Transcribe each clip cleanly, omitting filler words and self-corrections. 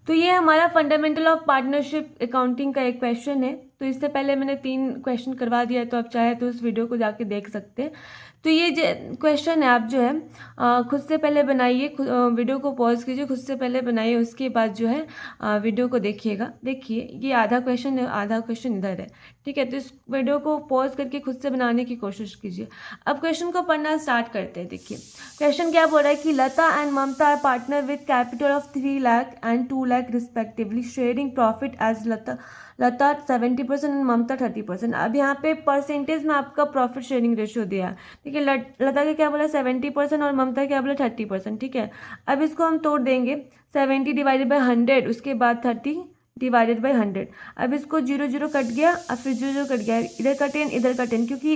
तो ये हमारा फंडामेंटल ऑफ पार्टनरशिप अकाउंटिंग का एक क्वेश्चन है। तो इससे पहले मैंने 3 क्वेश्चन करवा दिया है, तो आप चाहे तो उस वीडियो को जाके देख सकते हैं। तो ये जो क्वेश्चन है, आप जो है खुद से पहले बनाइए, वीडियो को पॉज कीजिए, खुद से पहले बनाइए, उसके बाद जो है वीडियो को देखिएगा। देखिए ये आधा क्वेश्चन है, आधा क्वेश्चन इधर है, ठीक है। तो इस वीडियो को पॉज करके खुद से बनाने की कोशिश कीजिए। अब क्वेश्चन को पढ़ना स्टार्ट करते हैं। देखिए क्वेश्चन क्या बोल रहा है कि Lata and Mamata are partner with capital of 3 lakh and 2 lakh respectively, sharing profit as Lata 70% and Mamata 30%। अब यहाँ पे परसेंटेज में आपका प्रॉफिट शेयरिंग रेशियो दिया है, ठीक है। लता का क्या बोला 70% और ममता क्या बोला 30%, ठीक है। अब इसको हम तोड़ देंगे, 70 डिवाइडेड बाई 100, उसके बाद 30 डिवाइडेड बाई 100। अब इसको 0 0 कट गया, अब फिर 0 0 कट गया, इधर का 10 इधर का 10, क्योंकि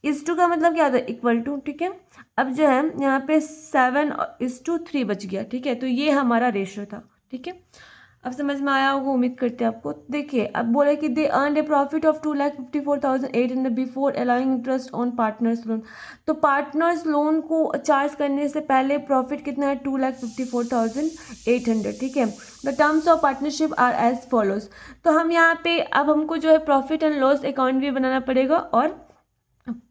इस टू का मतलब क्या होता है इक्वल टू, ठीक है। अब जो है यहाँ पे 7:3 बच गया, ठीक है। तो ये हमारा रेशियो था, ठीक है। अब समझ में आया होगा, उम्मीद करते हैं आपको। देखिए अब बोले कि they earn a profit of 2,54,800 before allowing interest on partners loan. तो पार्टनर्स लोन को चार्ज करने से पहले प्रॉफिट कितना है 2,54,800, ठीक है। The terms of partnership are as follows. तो हम यहाँ पे अब हमको जो है प्रॉफिट एंड लॉस अकाउंट भी बनाना पड़ेगा और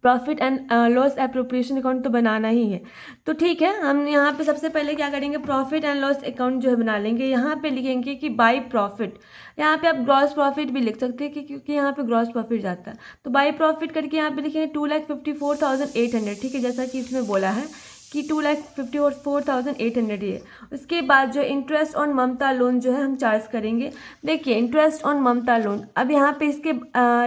profit and loss appropriation account तो बनाना ही है। तो ठीक है, हम यहाँ पे सबसे पहले क्या करेंगे, प्रॉफिट एंड लॉस अकाउंट जो है बना लेंगे। यहाँ पे लिखेंगे कि बाय प्रॉफिट, यहाँ पे आप ग्रॉस प्रॉफिट भी लिख सकते हैं कि क्योंकि यहाँ पे ग्रॉस प्रॉफिट जाता है। तो बाय प्रॉफिट करके यहाँ पे लिखेंगे 2,54,800, ठीक है, जैसा कि इसमें बोला है कि 2,54,800 ये। उसके बाद जो इंटरेस्ट ऑन ममता लोन जो है हम चार्ज करेंगे। देखिए इंटरेस्ट ऑन ममता लोन, अब यहाँ पे इसके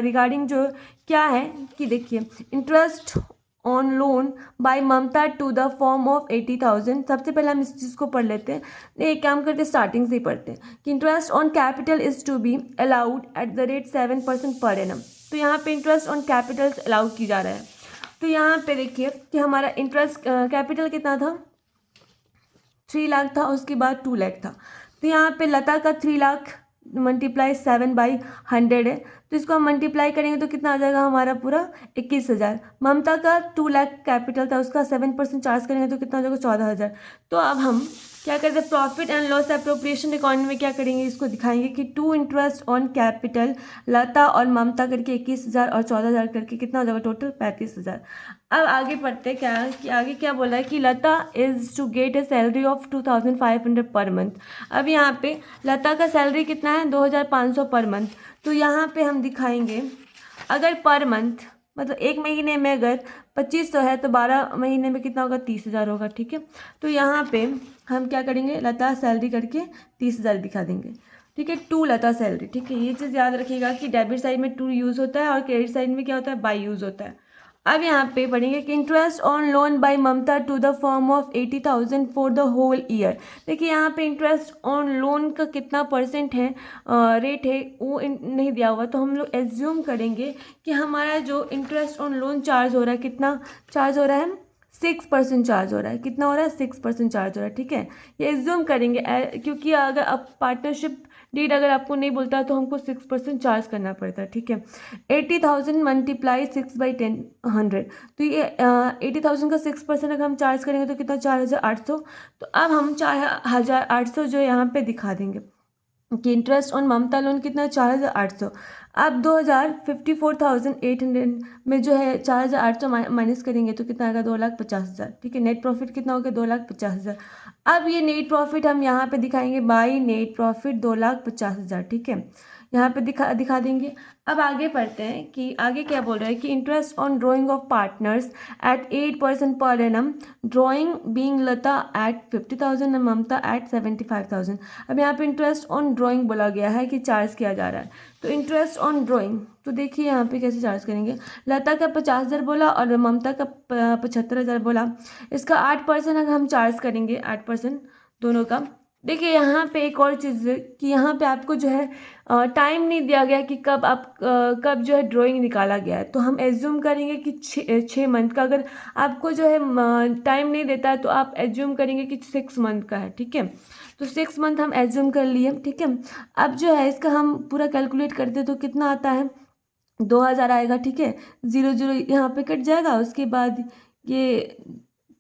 रिगार्डिंग जो क्या है कि देखिए interest on loan by Mamta to the firm of 80,000। सबसे पहले हम इस चीज़ को पढ़ लेते हैं, एक काम करते स्टार्टिंग से ही पढ़ते हैं कि interest on capital is to be allowed at the rate 7% per annum. तो यहाँ पे इंटरेस्ट ऑन कैपिटल अलाउ की जा रहा है। तो यहाँ पे देखिए कि हमारा इंटरेस्ट कैपिटल कितना था 3 लाख था, उसके बाद 2 लाख था। तो यहाँ पे लता का 3 लाख मल्टीप्लाई 7/100 है, तो इसको हम मल्टीप्लाई करेंगे तो कितना आ जाएगा हमारा पूरा 21,000। ममता का 2 लाख कैपिटल था, उसका 7% चार्ज करेंगे तो कितना हो जाएगा 14,000। तो अब हम क्या करते हैं, profit and loss appropriation account में क्या करेंगे, इसको दिखाएंगे कि टू इंटरेस्ट ऑन कैपिटल लता और ममता करके 21,000 और 14,000 करके कितना हो जाएगा टोटल 35,000। अब आगे पढ़ते हैं क्या कि आगे क्या बोला है कि Lata is to get a salary of 2,500 per month. अब यहाँ पे लता का सैलरी कितना है 2,500 पर मंथ। तो यहाँ पे हम दिखाएंगे अगर पर मंथ मतलब एक महीने में अगर 2500 है तो 12 महीने में कितना होगा 30,000 होगा, ठीक है। तो यहाँ पे हम क्या करेंगे लता सैलरी करके 30,000 दिखा देंगे, ठीक है। टू लता सैलरी, ठीक है। ये चीज़ याद रखिएगा कि डेबिट साइड में टू यूज़ होता है और क्रेडिट साइड में क्या होता है बाई यूज़ होता है। अब यहाँ पे पढ़ेंगे कि interest on loan by Mamta to the firm of 80,000 for the whole year. देखिए यहाँ पे इंटरेस्ट ऑन लोन का कितना परसेंट है रेट है वो नहीं दिया हुआ, तो हम लोग एज्यूम करेंगे कि हमारा जो इंटरेस्ट ऑन लोन चार्ज हो रहा है कितना चार्ज हो रहा है 6% चार्ज हो रहा है। कितना हो रहा है 6% चार्ज हो रहा है, ठीक है। ये एज्यूम करेंगे क्योंकि अगर आप पार्टनरशिप डीड अगर आपको नहीं बोलता तो हमको 6% चार्ज करना पड़ता है, ठीक है। 80,000 मल्टीप्लाई 6/100, तो ये 80,000 का 6% अगर हम चार्ज करेंगे तो कितना 4,800। तो अब हम 4,800 जो यहाँ पे दिखा देंगे कि इंटरेस्ट ऑन ममता लोन कितना 4,800। अब 2,54,800 में जो है 4,800 माइनस करेंगे तो कितना आएगा 2,50,000, ठीक है। नेट प्रॉफिट कितना हो गया 2,50,000। अब ये नेट प्रॉफिट हम यहाँ पे दिखाएंगे बाई नेट प्रॉफिट 2,50,000, ठीक है। यहाँ पे दिखा देंगे। अब आगे पढ़ते हैं कि आगे क्या बोल रहा है कि interest on drawing of partners at 8% per annum, drawing being Lata at 50,000 and Mamta at 75,000। अब यहाँ पे इंटरेस्ट ऑन ड्रॉइंग बोला गया है कि चार्ज किया जा रहा है। तो इंटरेस्ट ऑन ड्रॉइंग तो देखिए यहाँ पे कैसे चार्ज करेंगे, लता का 50,000 बोला और ममता का 75,000 बोला। इसका 8% अगर हम चार्ज करेंगे 8% दोनों का। देखिए यहाँ पे एक और चीज़ कि यहाँ पे आपको जो है टाइम नहीं दिया गया कि कब जो है ड्राइंग निकाला गया है। तो हम एज्यूम करेंगे कि 6 मंथ का। अगर आपको जो है टाइम नहीं देता है तो आप एज्यूम करेंगे कि 6 मंथ का है, ठीक है। तो 6 मंथ हम एज्यूम कर लिए, ठीक है। अब जो है इसका हम पूरा कैलकुलेट करते तो कितना आता है 2,000 आएगा, ठीक है। 0 0 यहाँ पे कट जाएगा, उसके बाद ये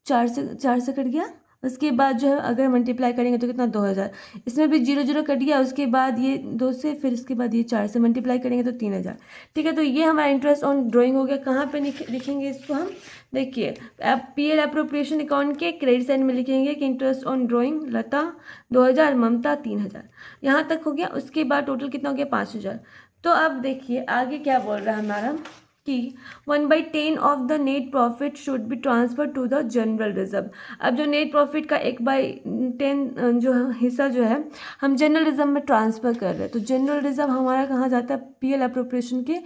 4 से कट गया उसके बाद जो है अगर मल्टीप्लाई करेंगे तो कितना 2000, इसमें भी 0 0 कट गया, उसके बाद ये 2 से, फिर इसके बाद ये 4 से मल्टीप्लाई करेंगे तो 3000। ठीक है, तो ये हमारा इंटरेस्ट ऑन ड्राइंग हो गया। कहाँ पे लिखेंगे इसको हम, देखिए पीएल अप्रोप्रिएशन अकाउंट के क्रेडिट साइड में लिखेंगे कि इंटरेस्ट ऑन ड्राइंग लता 2000, ममता 3000, यहाँ तक हो गया। उसके बाद टोटल कितना हो गया 5000। तो अब देखिए आगे क्या बोल रहा है हमारा कि 1/10 of the net profit should be transfer to the general reserve. अब जो नेट प्रॉफिट का 1/10 जो हिस्सा जो है हम जनरल रिजर्व में ट्रांसफ़र कर रहे हैं। तो जनरल रिजर्व हमारा कहाँ जाता है, पीएल अप्रोप्रिएशन के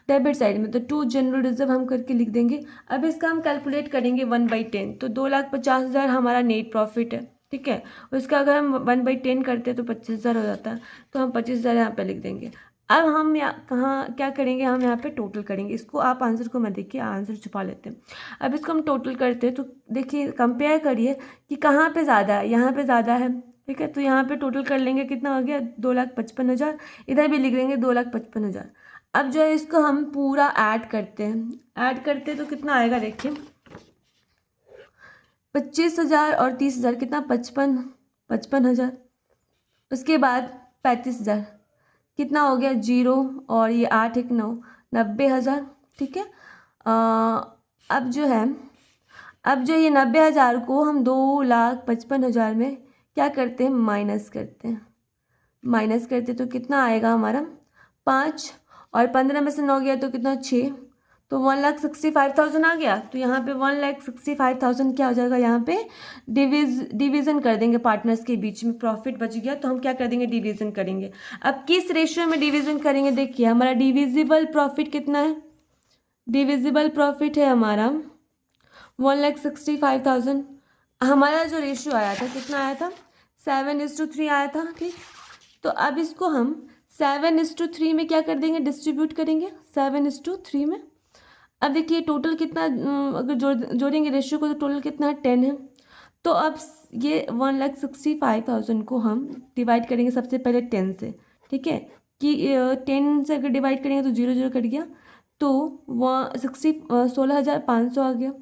डेबिट साइड में। तो टू जनरल रिजर्व हम करके लिख देंगे। अब इसका हम कैलकुलेट करेंगे 1/10, तो 2,50,000 हमारा नेट प्रॉफिट है। ठीक है, उसका अगर हम 1/10 करते हैं तो 25,000 हो जाता है, तो हम 25,000 यहाँ पे लिख देंगे। अब हम कहाँ क्या करेंगे, हम यहाँ पे टोटल करेंगे इसको। आप आंसर को मत देखिए, आंसर छुपा लेते हैं। अब इसको हम टोटल करते हैं तो देखिए कंपेयर करिए कि कहाँ पे ज़्यादा है, यहाँ पे ज़्यादा है। ठीक है, तो यहाँ पे टोटल कर लेंगे, कितना हो गया 2,55,000, इधर भी लिख देंगे 2,55,000। अब जो है इसको हम पूरा ऐड करते हैं तो कितना आएगा देखिए, 25,000 और 30,000 कितना 55,000। उसके बाद 35,000 कितना हो गया 0, और ये 8 1 9, 90,000। ठीक है, अब जो ये 90,000 को हम 2,55,000 में क्या करते हैं, माइनस करते तो कितना आएगा हमारा 5, और 15 में से 9 गया तो कितना 6, तो 1,65,000 आ गया। तो यहाँ पे 1,65,000 क्या हो जाएगा, यहाँ पे डिवीज़न कर देंगे पार्टनर्स के बीच में। प्रॉफिट बच गया तो हम क्या कर देंगे, डिवीज़न करेंगे। अब किस रेशियो में डिवीज़न करेंगे, देखिए हमारा डिविजिबल प्रॉफिट कितना है, डिविजिबल प्रॉफिट है हमारा 1,65,000। हमारा जो रेशियो आया था कितना आया था, 7:3 आया था। ठीक, तो अब इसको हम 7:3 में क्या कर देंगे, डिस्ट्रीब्यूट करेंगे 7:3 में। अब देखिए टोटल कितना, अगर जोड़ेंगे रेशियो को तो टोटल कितना है 10 है। तो अब ये 1,65,000 को हम डिवाइड करेंगे सबसे पहले 10 से। ठीक है, कि 10 से अगर डिवाइड करेंगे तो 0 0 कट गया, तो 16,500 आ गया,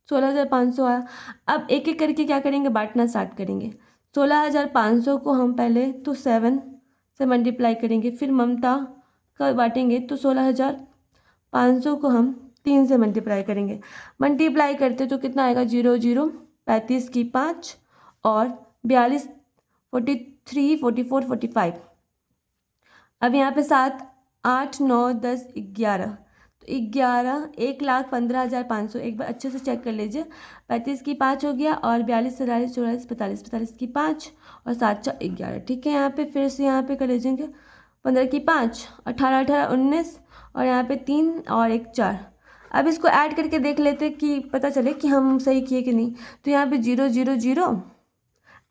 16,500 आया। अब एक एक करके क्या करेंगे, बांटना स्टार्ट करेंगे। 16,500 को हम पहले तो 7 से मल्टीप्लाई करेंगे, फिर ममता का बांटेंगे तो 16,500 को हम 3 से मल्टीप्लाई करेंगे। मल्टीप्लाई करते तो कितना आएगा 0 0, 35 की 5, और 42, 43, 44, 45। अब यहाँ पे 7 8 9 10 11, तो 11 1,15,500। एक बार अच्छे से चेक कर लीजिए, 35 की 5 हो गया, और 42 43 44 45, 45 की 5 और 7 4 11। ठीक है, यहाँ पे फिर से यहाँ पे कर लीजिएगा 15 की 5, 18 18 19, और यहाँ पे 3 और 1 4। अब इसको ऐड करके देख लेते कि पता चले कि हम सही किए कि नहीं। तो यहाँ पे 0 0 0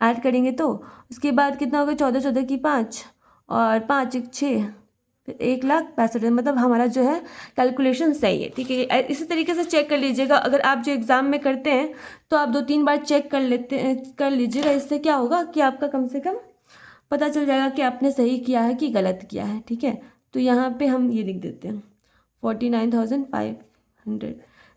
ऐड करेंगे तो उसके बाद कितना होगा 14 14 की 5, और 5 1 6, फिर 1,65,000। मतलब हमारा जो है कैलकुलेशन सही है। ठीक है, इसी तरीके से चेक कर लीजिएगा। अगर आप जो एग्ज़ाम में करते हैं तो आप 2-3 बार चेक कर लीजिएगा। इससे क्या होगा कि आपका कम से कम पता चल जाएगा कि आपने सही किया है कि गलत किया है। ठीक है, तो यहाँ पे हम ये लिख देते हैं 49,500।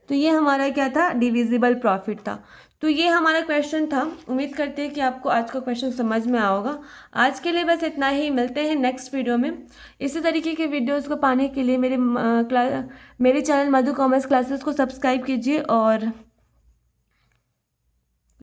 तो ये हमारा क्या था, डिविजिबल प्रॉफिट था। तो ये हमारा क्वेश्चन था। उम्मीद करते हैं कि आपको आज का क्वेश्चन समझ में आया होगा। आज के लिए बस इतना ही, मिलते हैं नेक्स्ट वीडियो में। इसी तरीके के वीडियोस को पाने के लिए मेरे चैनल मधु कॉमर्स क्लासेस को सब्सक्राइब कीजिए और